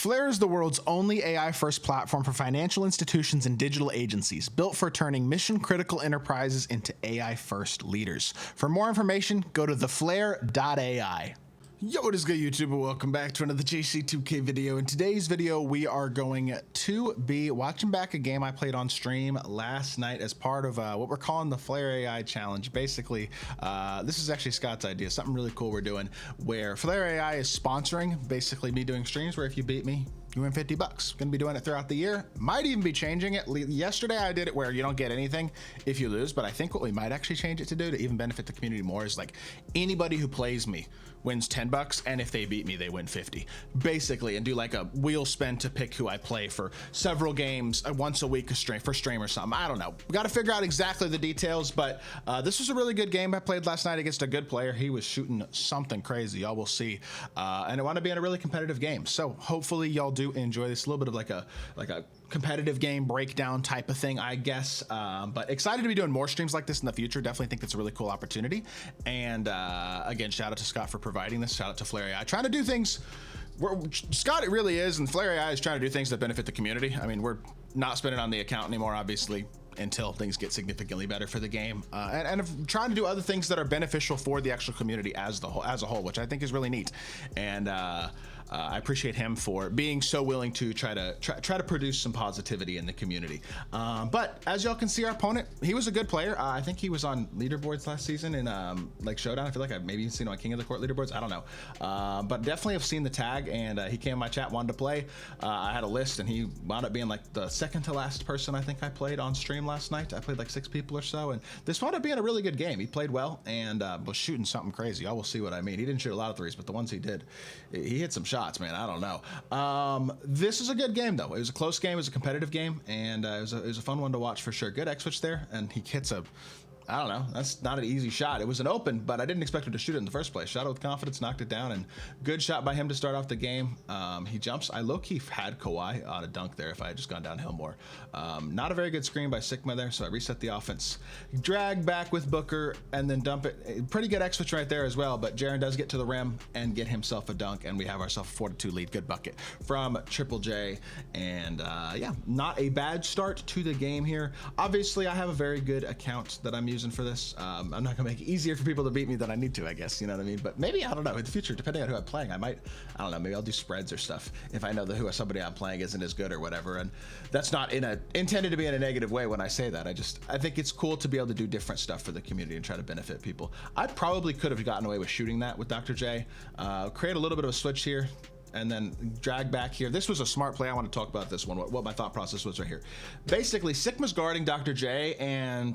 Flare is the world's only AI-first platform for financial institutions and digital agencies, built for turning mission-critical enterprises into AI-first leaders. For more information, go to theflare.ai. Yo, what is good, YouTube? Welcome back to another JC2K video. In today's video, we are going to be watching back a game I played on stream last night as part of what we're calling the Flare AI Challenge. Basically, this is actually Scott's idea, something really cool we're doing, where Flare AI is sponsoring basically me doing streams where if you beat me, you win $50. Gonna be doing it throughout the year. Might even be changing it. Yesterday I did it where you don't get anything if you lose, but I think what we might actually change it to do to even benefit the community more is like anybody who plays me wins $10, and if they beat me, they win 50, basically, and do like a wheel spin to pick who I play for several games once a week for stream or something. I don't know. We got to figure out exactly the details, but this was a really good game I played last night against a good player. He was shooting something crazy. Y'all will see, and I want to be in a really competitive game. So hopefully y'all do enjoy this. A little bit of like a competitive game breakdown type of thing, I guess. But excited to be doing more streams like this in the future. Definitely think that's a really cool opportunity. And again, shout out to Scott for providing this. Shout out to Flare AI. Trying to do things where Scott it really is, and Flare AI is trying to do things that benefit the community. I mean, we're not spending on the account anymore, obviously, until things get significantly better for the game, and trying to do other things that are beneficial for the actual community as a whole, which I think is really neat. And I appreciate him for being so willing to try to produce some positivity in the community. But as y'all can see, our opponent, he was a good player. I think he was on leaderboards last season in like Showdown. I feel like I've maybe seen him on King of the Court leaderboards. I don't know, but definitely have seen the tag. And he came in my chat, wanted to play. I had a list, and he wound up being like the second to last person I think I played on stream last night. I played like 6 people or so, and this wound up being a really good game. He played well and was shooting something crazy. I will see what I mean. He didn't shoot a lot of threes, but the ones he did, he hit some shots, man. I don't know. This is a good game though. It was a close game. It was a competitive game, and it was a fun one to watch for sure. Good X switch there, and he hits a, I don't know, that's not an easy shot. It was an open, but I didn't expect him to shoot it in the first place. Shot it with confidence, knocked it down, and good shot by him to start off the game. He jumps. I low-key had Kawhi on a dunk there if I had just gone downhill more. Not a very good screen by Sigma there, so I reset the offense. Drag back with Booker, and then dump it. Pretty good X-switch right there as well, but Jaren does get to the rim and get himself a dunk, and we have ourselves a 4-2 lead. Good bucket from Triple J, and yeah, not a bad start to the game here. Obviously, I have a very good account that I'm using for this. I'm not gonna make it easier for people to beat me than I need to, I guess, you know what I mean? But maybe, I don't know, in the future, depending on who I'm playing, I don't know, maybe I'll do spreads or stuff if I know that somebody I'm playing isn't as good or whatever. And that's not intended to be in a negative way when I say that. I think it's cool to be able to do different stuff for the community and try to benefit people. I probably could have gotten away with shooting that with Dr. J. Create a little bit of a switch here, and then drag back here. This was a smart play. I want to talk about this one, what my thought process was right here. Basically, Sigma's guarding Dr. J, and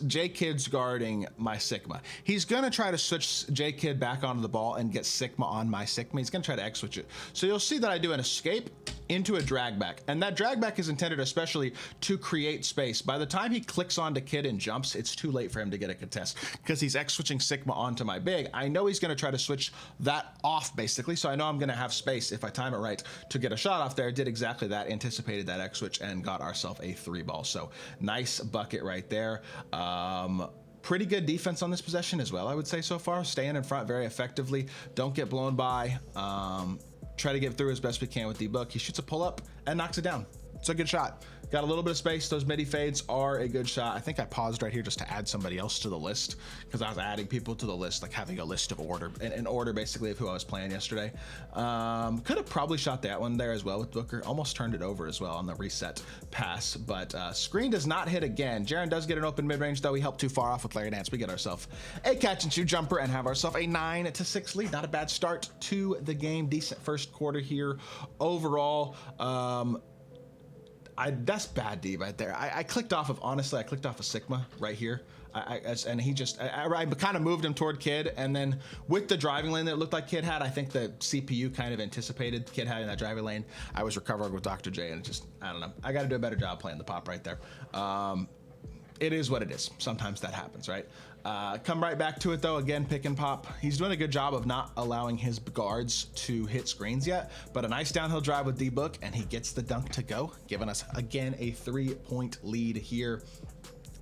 J Kid's guarding my Sigma. He's gonna try to switch J Kid back onto the ball and get Sigma on my Sigma. He's gonna try to X switch it. So you'll see that I do an escape into a drag back, and that drag back is intended especially to create space. By the time he clicks onto Kid and jumps, it's too late for him to get a contest because he's X switching Sigma onto my big. I know he's gonna try to switch that off basically, so I know I'm gonna have space if I time it right to get a shot off there. Did exactly that, anticipated that X switch, and got ourselves a 3-ball. So nice bucket right there. Pretty good defense on this possession as well, I would say so far. Staying in front very effectively. Don't get blown by. Try to get through as best we can with D-Book. He shoots a pull-up and knocks it down. It's a good shot. Got a little bit of space. Those midi fades are a good shot. I think I paused right here just to add somebody else to the list because I was adding people to the list, like having a list of order, an order basically of who I was playing yesterday. Could have probably shot that one there as well with Booker. Almost turned it over as well on the reset pass, but screen does not hit again. Jaren does get an open mid-range though. He helped too far off with Larry Nance. We get ourselves a catch and shoot jumper and have ourselves a 9-6 lead. Not a bad start to the game. Decent first quarter here overall. That's bad D right there. I clicked off of, honestly, I clicked off of Sigma right here. And he just, I kind of moved him toward Kid, and then with the driving lane that it looked like Kid had, I think the CPU kind of anticipated Kid having that driving lane. I was recovering with Dr. J, and it just, I don't know. I got to do a better job playing the pop right there. It is what it is. Sometimes that happens, right? Come right back to it though. Again, pick and pop. He's doing a good job of not allowing his guards to hit screens yet, but a nice downhill drive with D-Book, and he gets the dunk to go, giving us again a 3-point lead here.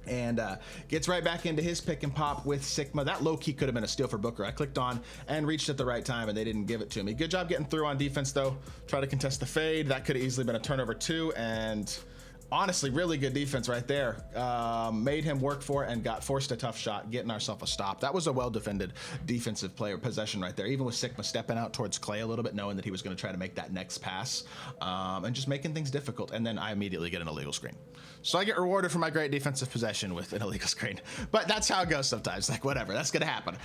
and gets right back into his pick and pop with Sigma. That low key could have been a steal for Booker. I clicked on and reached at the right time, and they didn't give it to me. Good job getting through on defense, though. Try to contest the fade. That could have easily been a turnover too, and honestly, really good defense right there. Made him work for it and got forced a tough shot, getting ourselves a stop. That was a well-defended defensive player possession right there, even with Sigma stepping out towards Clay a little bit, knowing that he was going to try to make that next pass, and just making things difficult. And then I immediately get an illegal screen. So I get rewarded for my great defensive possession with an illegal screen. But that's how it goes sometimes. Like, whatever, that's going to happen.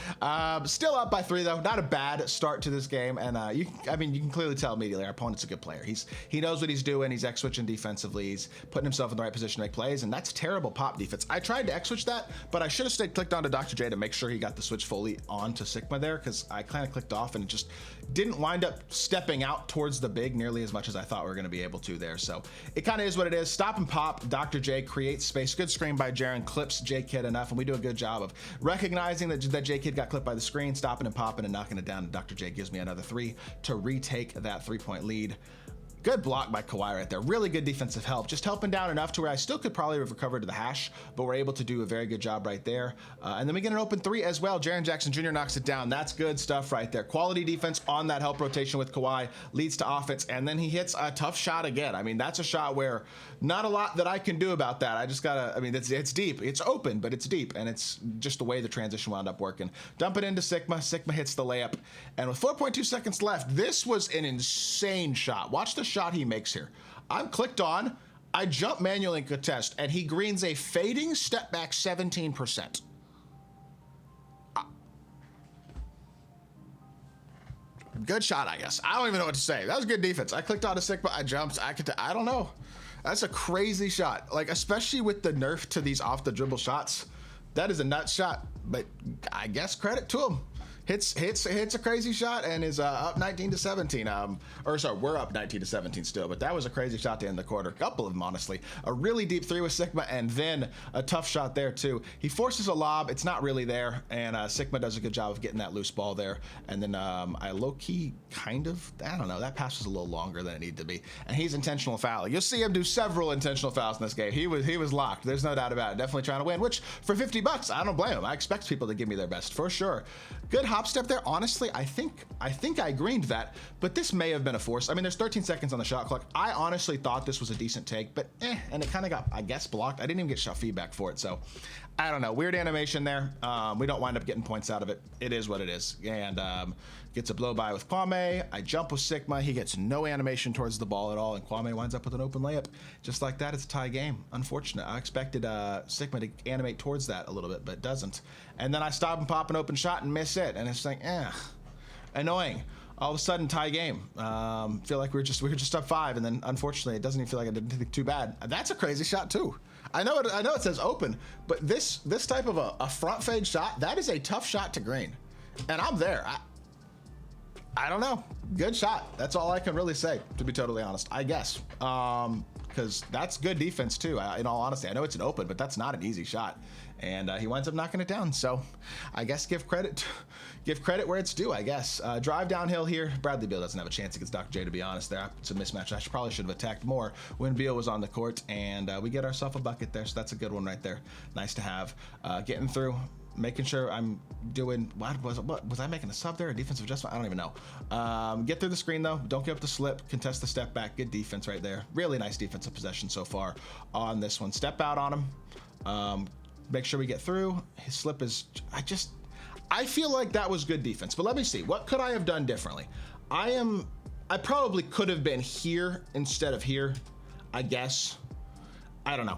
Still up by 3, though. Not a bad start to this game. And you can clearly tell immediately our opponent's a good player. He knows what he's doing. He's X-switching defensively. He's putting himself in the right position to make plays, and that's terrible pop defense. I tried to X-switch that, but I should have stayed clicked onto Dr. J to make sure he got the switch fully onto Sigma there, because I kind of clicked off and it just didn't wind up stepping out towards the big nearly as much as I thought we were going to be able to there. So it kind of is what it is. Stop and pop. Dr. J creates space. Good screen by Jaren, clips J-Kid enough, and we do a good job of recognizing that J-Kid got clipped by the screen, stopping and popping and knocking it down, and Dr. J gives me another 3 to retake that 3-point lead. Good block by Kawhi right there. Really good defensive help. Just helping down enough to where I still could probably have recovered to the hash, but we're able to do a very good job right there. And then we get an open 3 as well. Jaren Jackson Jr. knocks it down. That's good stuff right there. Quality defense on that help rotation with Kawhi leads to offense, and then he hits a tough shot again. I mean, that's a shot where not a lot that I can do about that. I just gotta, I mean, it's deep. It's open, but it's deep, and it's just the way the transition wound up working. Dump it into Sigma. Sigma hits the layup, and with 4.2 seconds left, this was an insane shot. Watch the shot he makes here. I'm clicked on, I jump manually and contest, and he greens a fading step back 17%. Good shot, I guess. I don't even know what to say. That was good defense. I clicked on a Sigma, I jumped, I don't know. That's a crazy shot. Like, especially with the nerf to these off the dribble shots. That is a nut shot, but I guess credit to him. Hits a crazy shot and is up 19-17. Or sorry, we're up 19-17 still, but that was a crazy shot to end the quarter. A couple of them, honestly. A really deep 3 with Sigma, and then a tough shot there too. He forces a lob. It's not really there, and Sigma does a good job of getting that loose ball there. And then I low-key I don't know, that pass was a little longer than it needed to be. And he's intentional fouling. You'll see him do several intentional fouls in this game. He was locked. There's no doubt about it. Definitely trying to win, which for $50, I don't blame him. I expect people to give me their best for sure. Good hop step there. Honestly, I think I greened that, but this may have been a force. I mean, there's 13 seconds on the shot clock. I honestly thought this was a decent take, but and it kind of got, I guess, blocked. I didn't even get shot feedback for it, so I don't know. Weird animation there. We don't wind up getting points out of it. It is what it is. And gets a blow by with Kwame. I jump with Sigma. He gets no animation towards the ball at all, and Kwame winds up with an open layup. Just like that, it's a tie game. Unfortunate. I expected Sigma to animate towards that a little bit, but it doesn't. And then I stop and pop an open shot and miss it, and it's like, annoying. All of a sudden, tie game. Feel like we were just up 5, and then unfortunately, it doesn't even feel like I did anything too bad. That's a crazy shot too. I know it says open, but this type of a front fade shot, that is a tough shot to green, and I'm there. I don't know. Good shot. That's all I can really say, to be totally honest, I guess. Because that's good defense too. In all honesty, I know it's an open, but that's not an easy shot. And he winds up knocking it down. So I guess give credit where it's due, I guess. Drive downhill here. Bradley Beal doesn't have a chance against Dr. J, to be honest. There, it's a mismatch. I probably should have attacked more when Beal was on the court, and we get ourselves a bucket there. So that's a good one right there. Nice to have. Getting through. Making sure I'm doing, what was I making a sub there, a defensive adjustment? I don't even know. Get through the screen though, don't give up the slip, contest the step back, good defense right there. Really nice defensive possession so far on this one. Step out on him, make sure we get through. His slip is, I feel like that was good defense, but let me see, what could I have done differently? I probably could have been here instead of here, I guess. I don't know.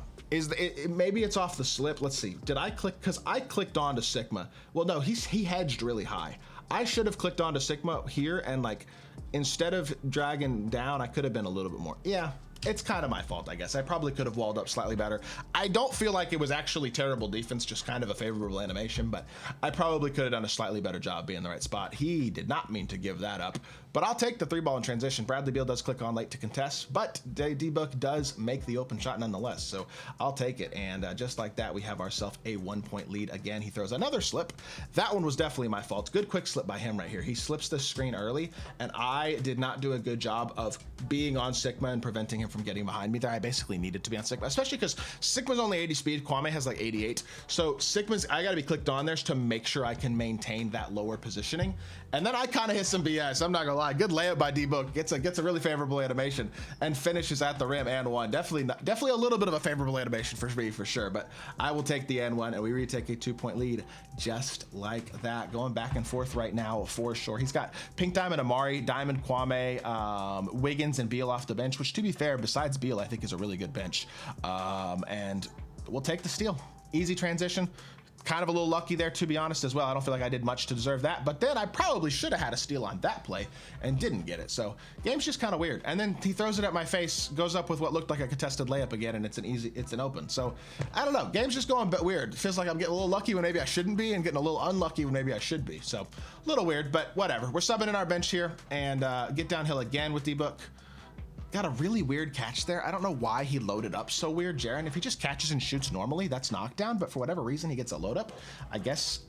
Maybe it's off the slip. Let's see. Did I click? Because I clicked onto Sigma. Well, no, he hedged really high. I should have clicked onto Sigma here, and like instead of dragging down, I could have been a little bit more. Yeah, it's kind of my fault, I guess. I probably could have walled up slightly better. I don't feel like it was actually terrible defense, just kind of a favorable animation, but I probably could have done a slightly better job being in the right spot. He did not mean to give that up, But I'll take the 3-ball in transition. Bradley Beal does click on late to contest, but D-Book does make the open shot nonetheless. So I'll take it. And just like that, we have ourselves a 1-point lead. Again, he throws another slip. That one was definitely my fault. Good quick slip by him right here. He slips the screen early, and I did not do a good job of being on Sigma and preventing him from getting behind me there. I basically needed to be on Sigma, especially because Sigma's only 80 speed. Kwame has like 88. So Sigma's, I got to be clicked on there to make sure I can maintain that lower positioning. And then I kind of hit some BS. I'm not gonna lie. Good layup by D-Book. Gets a really favorable animation and finishes at the rim and one. Definitely a little bit of a favorable animation for me for sure. But I will take the and one, and we retake a 2-point lead just like that. Going back and forth right now for sure. He's got Pink Diamond Amari, Diamond Kwame, Wiggins, and Beal off the bench. Which, to be fair, besides Beal, I think is a really good bench. And we'll take the steal. Easy transition. Kind of a little lucky there, to be honest, as well. I don't feel like I did much to deserve that, but then I probably should have had a steal on that play and didn't get it. So game's just kind of weird. And then he throws it at my face, goes up with what looked like a contested layup again, and it's an open. So I don't know. Game's just going a bit weird. It feels like I'm getting a little lucky when maybe I shouldn't be, and getting a little unlucky when maybe I should be. So a little weird, but whatever. We're subbing in our bench here and get downhill again with D-Book. Got a really weird catch there. I don't know why he loaded up so weird, Jaren. If he just catches and shoots normally, that's knockdown, but for whatever reason, he gets a load up. I guess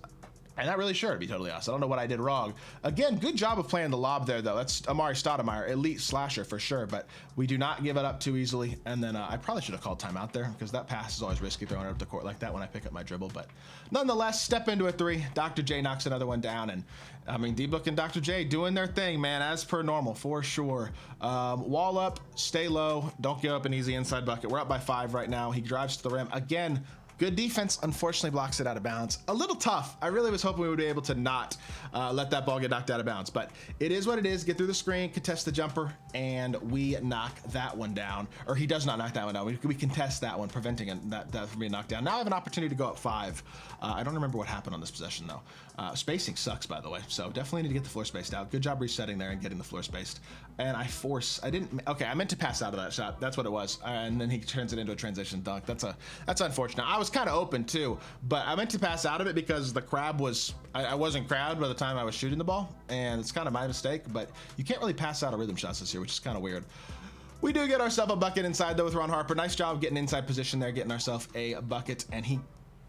I'm not really sure, to be totally honest. I don't know what I did wrong. Again, good job of playing the lob there, though. That's Amari Stoudemire, elite slasher for sure, but we do not give it up too easily. And then I probably should have called timeout there, because that pass is always risky throwing it up the court like that when I pick up my dribble. But nonetheless, step into a 3. Dr. J knocks another one down, and I mean, D-Book and Dr. J doing their thing, man, as per normal, for sure. Wall up, stay low, don't give up an easy inside bucket. We're up by 5 right now. He drives to the rim. Again, good defense, unfortunately blocks it out of bounds. A little tough. I really was hoping we would be able to not let that ball get knocked out of bounds, but it is what it is. Get through the screen, contest the jumper, and we knock that one down. Or he does not knock that one down. We contest that one, preventing that from being knocked down. Now I have an opportunity to go up 5. I don't remember what happened on this possession, though. Spacing sucks, by the way, so definitely need to get the floor spaced out. Good job resetting there and getting the floor spaced. And I meant to pass out of that shot. That's what it was. And then he turns it into a transition dunk. That's unfortunate. I was kind of open too, but I meant to pass out of it because the crab was, I wasn't crabbed by the time I was shooting the ball, and it's kind of my mistake, but you can't really pass out of rhythm shots this year, which is kind of weird. We do get ourselves a bucket inside though with Ron Harper. Nice job getting inside position there, getting ourselves a bucket, and he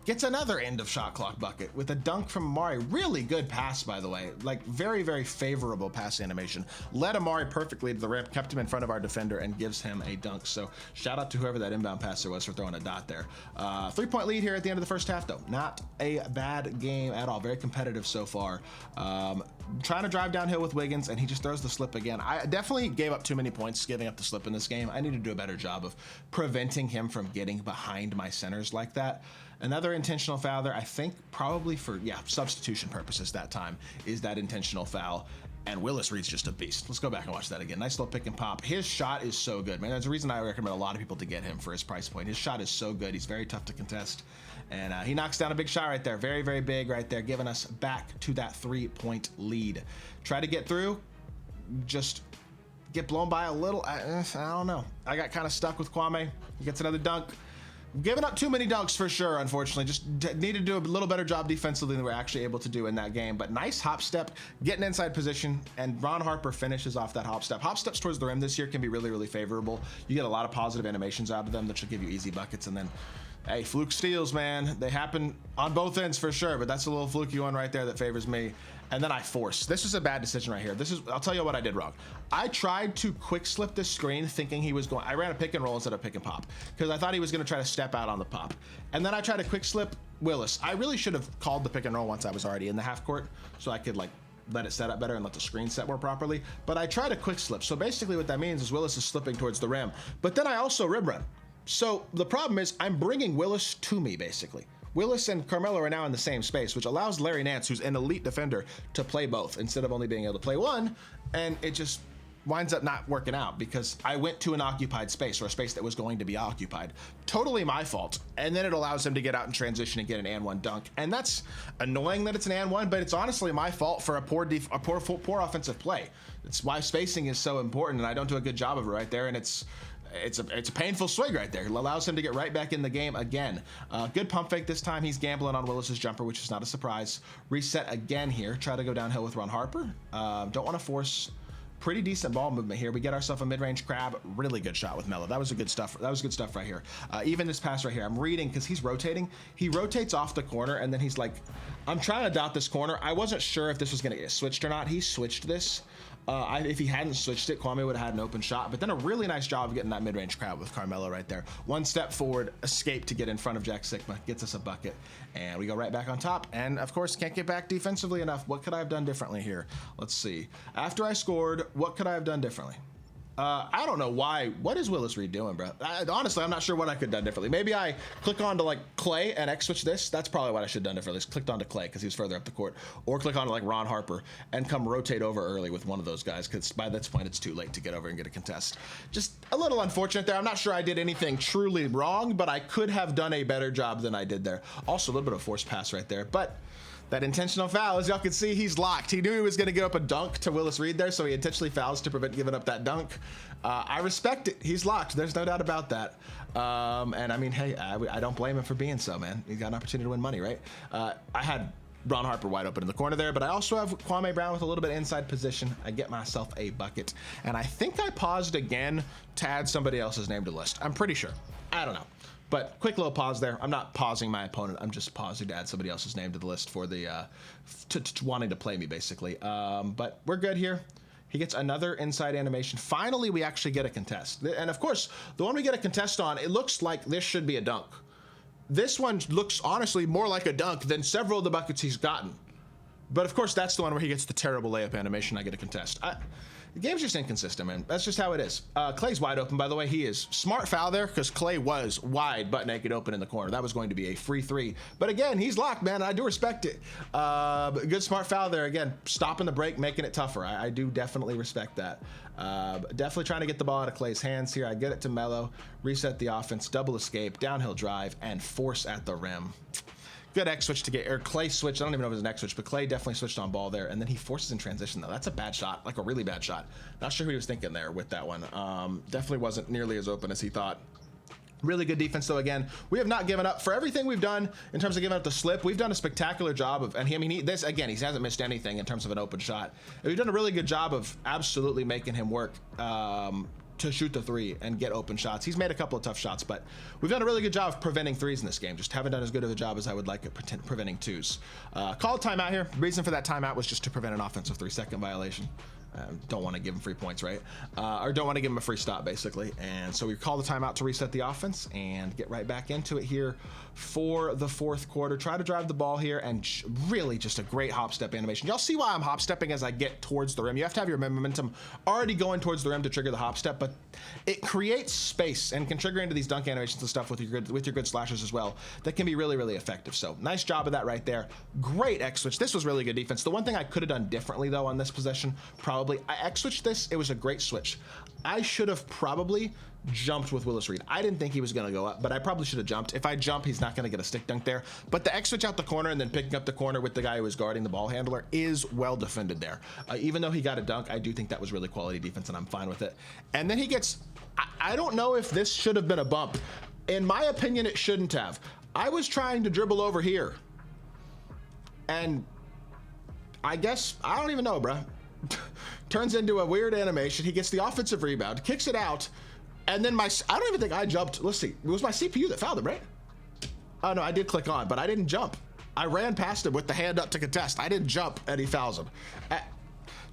gets another end of shot clock bucket with a dunk from Amari. Really good pass, by the way. Like, very, very favorable pass animation. Led Amari perfectly to the rim, kept him in front of our defender, and gives him a dunk. So shout out to whoever that inbound passer was for throwing a dot there. 3-point lead here at the end of the first half, though. Not a bad game at all. Very competitive so far. Trying to drive downhill with Wiggins, and he just throws the slip again. I definitely gave up too many points giving up the slip in this game. I need to do a better job of preventing him from getting behind my centers like that. Another intentional foul there, I think probably for, substitution purposes that time, is that intentional foul. And Willis Reed's just a beast. Let's go back and watch that again. Nice little pick and pop. His shot is so good, man. There's a reason I recommend a lot of people to get him for his price point. His shot is so good. He's very tough to contest. And he knocks down a big shot right there. Very, very big right there, giving us back to that 3-point lead. Try to get through. Just get blown by a little. I don't know. I got kind of stuck with Kwame. He gets another dunk. Giving up too many dunks for sure, unfortunately. Just need to do a little better job defensively than we're actually able to do in that game. But nice hop step, getting inside position, and Ron Harper finishes off that hop step. Hop steps towards the rim this year can be really, really favorable. You get a lot of positive animations out of them that should give you easy buckets. And then, hey, fluke steals, man. They happen on both ends for sure, but that's a little fluky one right there that favors me. And then I force. This was a bad decision right here. I'll tell you what I did wrong. I tried to quick slip this screen thinking he was going, I ran a pick and roll instead of pick and pop because I thought he was going to try to step out on the pop. And then I tried to quick slip Willis. I really should have called the pick and roll once I was already in the half court so I could like let it set up better and let the screen set more properly. But I tried a quick slip. So basically what that means is Willis is slipping towards the rim. But then I also rib run. So the problem is I'm bringing Willis to me basically. Willis and Carmelo are now in the same space, which allows Larry Nance, who's an elite defender, to play both instead of only being able to play one, and it just winds up not working out because I went to an occupied space or a space that was going to be occupied. Totally my fault. And then it allows him to get out in transition and get an and one dunk. And that's annoying that it's an and one, but it's honestly my fault for a poor offensive play. It's why spacing is so important, and I don't do a good job of it right there, and it's a painful swing right there. It allows him to get right back in the game again. Good pump fake this time. He's gambling on Willis's jumper, which is not a surprise. Reset again here. Try to go downhill with Ron Harper. Don't want to force. pretty decent ball movement here. We get ourselves a mid-range crab. Really good shot with Melo. That was good stuff. That was good stuff right here. Even this pass right here, I'm reading because he's rotating. He rotates off the corner and then he's like, I'm trying to dot this corner. I wasn't sure if this was going to get switched or not. He switched this. If he hadn't switched it, Kwame would have had an open shot, but then a really nice job of getting that mid-range crowd with Carmelo right there. One step forward, escape to get in front of Jack Sigma, gets us a bucket, and we go right back on top, and of course can't get back defensively enough. What could I have done differently here? Let's see. After I scored, what could I have done differently? I don't know why. What is Willis Reed doing, bro? Honestly, I'm not sure what I could have done differently. Maybe I click on to like Clay and X switch this. That's probably what I should have done differently. Just clicked on to Clay because he was further up the court, or click on to like Ron Harper and come rotate over early with one of those guys because by this point it's too late to get over and get a contest. Just a little unfortunate there. I'm not sure I did anything truly wrong, but I could have done a better job than I did there. Also, a little bit of forced pass right there, but that intentional foul, as y'all can see, he's locked. He knew he was going to give up a dunk to Willis Reed there, so he intentionally fouls to prevent giving up that dunk. I respect it. He's locked. There's no doubt about that. And I mean, hey, I don't blame him for being so, man. He's got an opportunity to win money, right? I had Ron Harper wide open in the corner there, but I also have Kwame Brown with a little bit inside position. I get myself a bucket, and I think I paused again to add somebody else's name to the list. I'm pretty sure. I don't know. But quick little pause there. I'm not pausing my opponent. I'm just pausing to add somebody else's name to the list for the wanting to play me, basically. But we're good here. He gets another inside animation. Finally, we actually get a contest. And of course, the one we get a contest on, it looks like this should be a dunk. This one looks honestly more like a dunk than several of the buckets he's gotten. But of course, that's the one where he gets the terrible layup animation. I get a contest. The game's just inconsistent, man. That's just how it is. Clay's wide open, by the way. He is. Smart foul there because Clay was wide, butt naked, open in the corner. That was going to be a free three. But again, he's locked, man. I do respect it. Good smart foul there. Again, stopping the break, making it tougher. I do definitely respect that. Definitely trying to get the ball out of Clay's hands here. I get it to Melo, reset the offense, double escape, downhill drive, and force at the rim. Good X switch to get, or Clay switch. I don't even know if it was an X switch, but Clay definitely switched on ball there. And then he forces in transition, though. That's a bad shot, like a really bad shot. Not sure who he was thinking there with that one. Definitely wasn't nearly as open as he thought. Really good defense, though. Again, we have not given up. For everything we've done in terms of giving up the slip, we've done a spectacular job of, and he, I mean, this, again, he hasn't missed anything in terms of an open shot. And we've done a really good job of absolutely making him work to shoot the three and get open shots. He's made a couple of tough shots, but we've done a really good job of preventing threes in this game. Just haven't done as good of a job as I would like at preventing twos. Called timeout here. The reason for that timeout was just to prevent an offensive 3-second violation. Don't want to give him free points, right? Or don't want to give him a free stop, basically. And so we call the timeout to reset the offense and get right back into it here for the fourth quarter. Try to drive the ball here, and really just a great hop step animation. Y'all see why I'm hop stepping as I get towards the rim. You have to have your momentum already going towards the rim to trigger the hop step, but it creates space and can trigger into these dunk animations and stuff with your good slashers as well. That can be really, really effective. So nice job of that right there. Great X switch. This was really good defense. The one thing I could have done differently though on this possession, probably, I X switched this. It was a great switch. I should have probably jumped with Willis Reed. I didn't think he was going to go up, but I probably should have jumped. If I jump, he's not going to get a stick dunk there. But the X switch out the corner and then picking up the corner with the guy who was guarding the ball handler is well defended there. Even though he got a dunk, I do think that was really quality defense, and I'm fine with it. And then he gets, I don't know if this should have been a bump. In my opinion, it shouldn't have. I was trying to dribble over here. And I guess, I don't even know, bro. Turns into a weird animation. He gets the offensive rebound, kicks it out, and then I don't even think I jumped. Let's see. It was my CPU that fouled him, right? Oh, no, I did click on, but I didn't jump. I ran past him with the hand up to contest. I didn't jump, and he fouls him.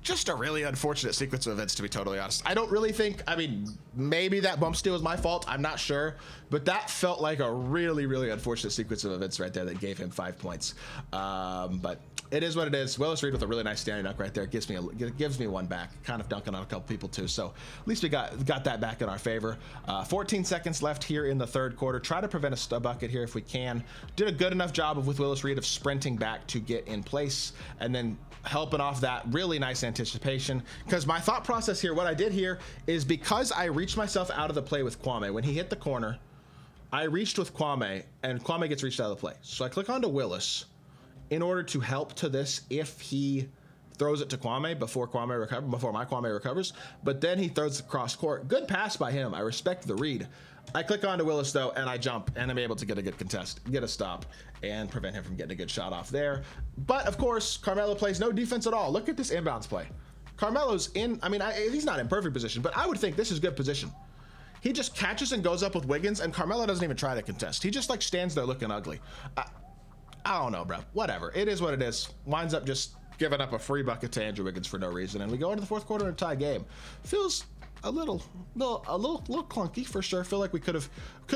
Just a really unfortunate sequence of events, to be totally honest. I don't really think, I mean, maybe that bump steal was my fault. I'm not sure. But that felt like a really, really unfortunate sequence of events right there that gave him 5 points. But it is what it is. Willis Reed with a really nice standing dunk right there. It gives me one back. Kind of dunking on a couple people too. So at least we got that back in our favor. 14 seconds left here in the third quarter. Try to prevent a bucket here if we can. Did a good enough job with Willis Reed of sprinting back to get in place and then helping off that really nice anticipation. Because my thought process here, what I did here is because I reached myself out of the play with Kwame. When he hit the corner, I reached with Kwame, and Kwame gets reached out of the play. So I click onto Willis in order to help to this if he throws it to Kwame before my Kwame recovers. But then he throws it cross court. Good pass by him. I respect the read. I click onto Willis though, and I jump, and I'm able to get a good contest, get a stop, and prevent him from getting a good shot off there. But of course, Carmelo plays no defense at all. Look at this inbounds play. Carmelo's in, I mean, he's not in perfect position, but I would think this is good position. He just catches and goes up with Wiggins, and Carmelo doesn't even try to contest. He just like stands there looking ugly. I don't know, bro. Whatever. It is what it is. Winds up just giving up a free bucket to Andrew Wiggins for no reason, and we go into the fourth quarter in a tie game. Feels a little clunky for sure. Feel like we could have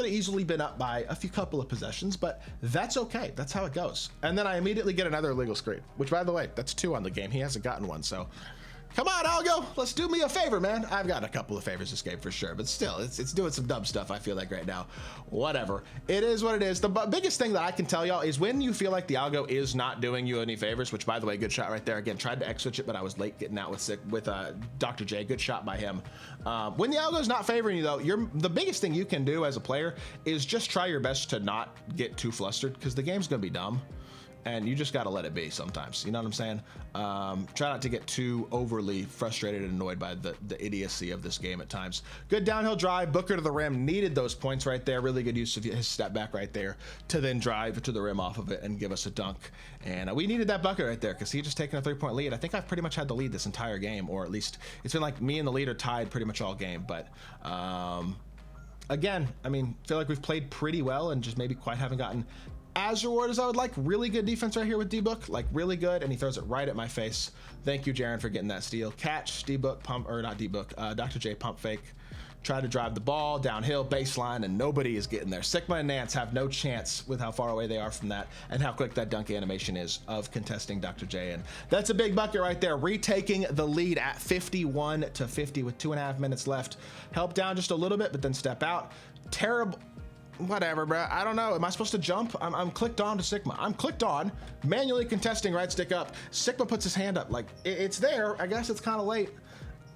easily been up by a couple of possessions, but that's okay. That's how it goes. And then I immediately get another illegal screen, which, by the way, that's 2 on the game. He hasn't gotten one, so come on, Algo, let's do me a favor, man. I've got a couple of favors this game for sure, but still, it's doing some dumb stuff, I feel like, right now. Whatever. It is what it is. The biggest thing that I can tell y'all is when you feel like the Algo is not doing you any favors, which, by the way, good shot right there. Again, tried to X-switch it, but I was late getting out with Dr. J. Good shot by him. When the Algo is not favoring you, though, the biggest thing you can do as a player is just try your best to not get too flustered, because the game's going to be dumb. And you just got to let it be sometimes. You know what I'm saying? Try not to get too overly frustrated and annoyed by the idiocy of this game at times. Good downhill drive. Booker to the rim. Needed those points right there. Really good use of his step back right there to then drive to the rim off of it and give us a dunk. And we needed that bucket right there because he had just taken a 3-point lead. I think I've pretty much had the lead this entire game, or at least it's been like me and the lead are tied pretty much all game. But again, I mean, feel like we've played pretty well and just maybe quite haven't gotten as rewarded as I would like. Really good defense right here with D-Book, like really good, and he throws it right at my face. Thank you, Jaren, for getting that steal. Catch, D-Book, pump, or not D-Book, Dr. J pump fake. Try to drive the ball downhill, baseline, and nobody is getting there. Sigma and Nance have no chance with how far away they are from that and how quick that dunk animation is of contesting Dr. J. And that's a big bucket right there, retaking the lead at 51-50 with 2.5 minutes left. Help down just a little bit, but then step out. Terrible. Whatever, bro. I don't know. Am I supposed to jump? I'm clicked on to Sigma. I'm clicked on, manually contesting right stick up. Sigma puts his hand up. Like, it's there. I guess it's kind of late.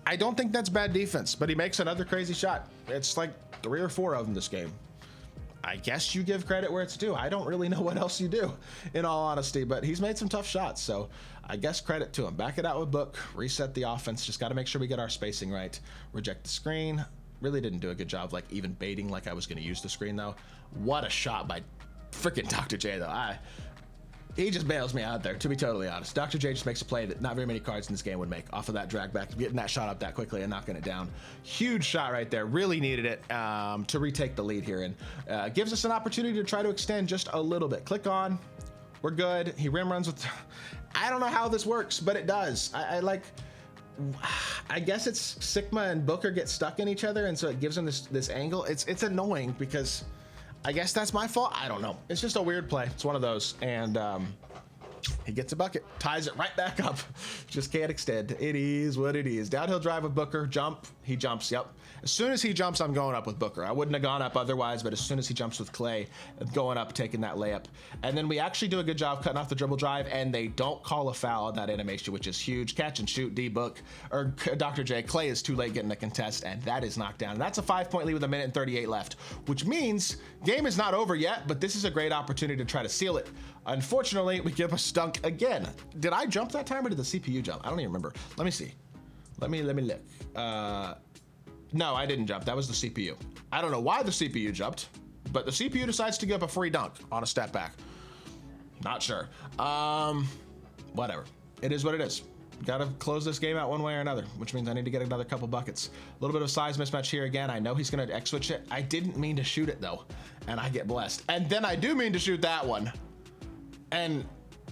I don't think that's bad defense, but he makes another crazy shot. It's like 3 or 4 of them this game. I guess you give credit where it's due. I don't really know what else you do, in all honesty, but he's made some tough shots, so I guess credit to him. Back it out with Book. Reset the offense. Just got to make sure we get our spacing right. Reject the screen. Really didn't do a good job, like, even baiting like I was going to use the screen, though. What a shot by freaking Dr. J, though. He just bails me out there, to be totally honest. Dr. J just makes a play that not very many cards in this game would make off of that drag back, getting that shot up that quickly and knocking it down. Huge shot right there. Really needed it to retake the lead here, and gives us an opportunity to try to extend just a little bit. Click on. We're good. He rim runs with... I don't know how this works, but it does. I guess it's Sigma and Booker get stuck in each other, and so it gives them this angle. It's annoying because I guess that's my fault. I don't know. It's just a weird play. It's one of those, and he gets a bucket, ties it right back up. Just can't extend. It is what it is. Downhill drive with Booker, jump. He jumps. Yep. As soon as he jumps, I'm going up with Booker. I wouldn't have gone up otherwise, but as soon as he jumps with Clay, I'm going up, taking that layup. And then we actually do a good job cutting off the dribble drive, and they don't call a foul on that animation, which is huge. Catch and shoot, D-Book, or Dr. J. Clay is too late getting the contest, and that is knocked down. And that's a 5-point lead with 1:38 left, which means game is not over yet, but this is a great opportunity to try to seal it. Unfortunately, we give a stunk again. Did I jump that time, or did the CPU jump? I don't even remember. Let me see. Let me look. No, I didn't jump. That was the CPU. I don't know why the CPU jumped, but the CPU decides to give a free dunk on a step back. Not sure. Whatever. It is what it is. Got to close this game out one way or another, which means I need to get another couple buckets. A little bit of size mismatch here again. I know he's going to X-switch it. I didn't mean to shoot it, though, and I get blessed. And then I do mean to shoot that one. And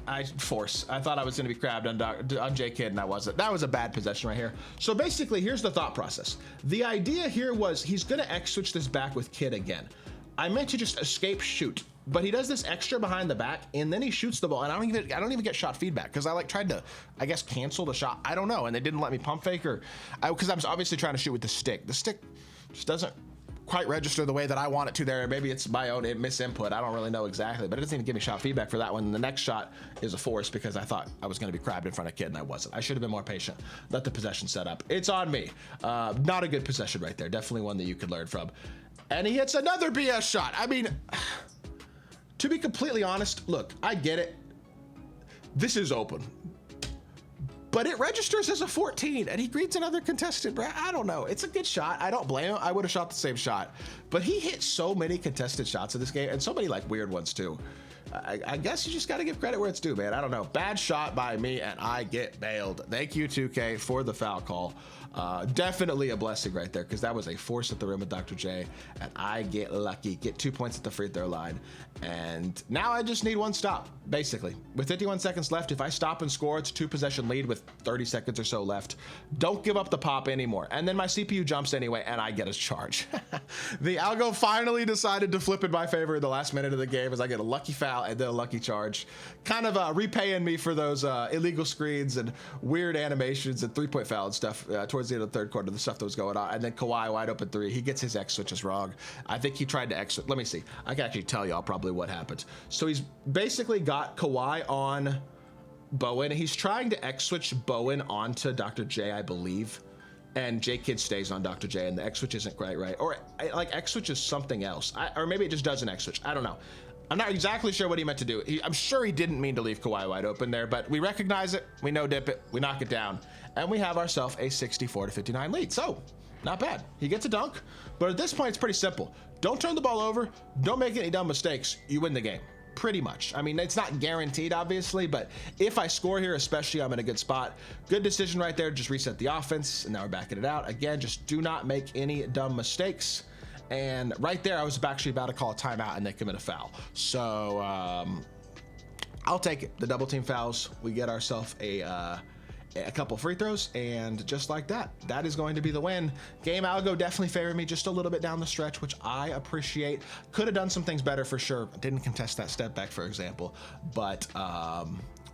I thought I was going to be crabbed on J-Kid, and I wasn't. That was a bad possession right here. So basically, here's the thought process. The idea here was he's going to X-switch this back with Kid again. I meant to just escape shoot, but he does this extra behind the back, and then he shoots the ball, and I don't even get shot feedback because I tried to, I guess, cancel the shot. I don't know, and they didn't let me pump fake, or because I was obviously trying to shoot with the stick. The stick just doesn't quite register the way that I want it to there. Maybe it's my own misinput. I don't really know exactly, but it doesn't even give me shot feedback for that one. The next shot is a force because I thought I was going to be crabbed in front of Kid, and I wasn't. I should have been more patient. Let the possession set up. It's on me. Not a good possession right there. Definitely one that you could learn from. And he hits another BS shot. I mean, to be completely honest, look, I get it. This is open. But it registers as a 14, and he greets another contested, bro. I don't know. It's a good shot. I don't blame him. I would have shot the same shot. But he hit so many contested shots in this game, and so many, like, weird ones, too. I guess you just got to give credit where it's due, man. I don't know. Bad shot by me, and I get bailed. Thank you, 2K, for the foul call. Definitely a blessing right there, because that was a force at the rim with Dr. J, and I get lucky, get 2 points at the free throw line, and now I just need one stop, basically. With 51 seconds left, if I stop and score, it's a 2-possession lead with 30 seconds or so left. Don't give up the pop anymore. And then my CPU jumps anyway, and I get a charge. The algo finally decided to flip in my favor in the last minute of the game as I get a lucky foul and then a lucky charge. Kind of repaying me for those illegal screens and weird animations and three-point foul and stuff towards the end of the third quarter, the stuff that was going on. And then Kawhi wide open three. He gets his X switches wrong. I think he tried to X switch. Let me see. I can actually tell y'all probably what happened. So he's basically got Kawhi on Bowen. He's trying to X switch Bowen onto Dr. J, I believe. And J-Kid stays on Dr. J, and the X switch isn't quite right. Or like X switch is something else. Or maybe it just does an X switch. I don't know. I'm not exactly sure what he meant to do. I'm sure he didn't mean to leave Kawhi wide open there, but we recognize it, we no dip it, we knock it down, and we have ourselves a 64-59 lead. So, not bad. He gets a dunk, but at this point, it's pretty simple. Don't turn the ball over, don't make any dumb mistakes, you win the game. Pretty much. I mean, it's not guaranteed, obviously, but if I score here, especially, I'm in a good spot. Good decision right there. Just reset the offense, and now we're backing it out. Again, just do not make any dumb mistakes. And right there, I was actually about to call a timeout, and they commit a foul. So I'll take it. The double team fouls. We get ourselves a couple free throws, and just like that, that is going to be the win. Game algo definitely favored me just a little bit down the stretch, which I appreciate. Could have done some things better for sure. Didn't contest that step back, for example, but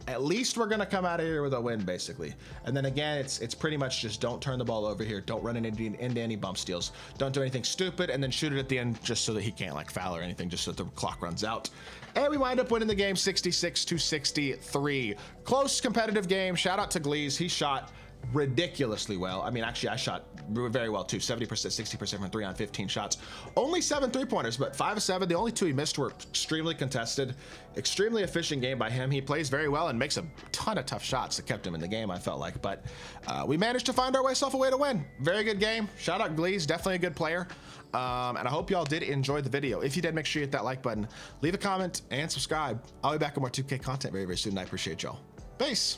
at least we're gonna come out of here with a win, basically. And then again, it's pretty much just don't turn the ball over here, don't run into any bump steals, don't do anything stupid, and then shoot it at the end just so that he can't like foul or anything, just so that the clock runs out. And we wind up winning the game 66-63. Close competitive game. Shout out to Glees. He shot ridiculously well. I mean, actually, I shot very well too. 70%, 60% from 3 on 15 shots. Only 7 3-pointers, but 5 of 7. The only 2 he missed were extremely contested. Extremely efficient game by him. He plays very well and makes a ton of tough shots that kept him in the game, I felt like. But we managed to find ourselves a way to win. Very good game. Shout out Glees. Definitely a good player. And I hope y'all did enjoy the video. If you did, make sure you hit that like button, leave a comment, and subscribe. I'll be back with more 2K content very, very soon. I appreciate y'all. Peace.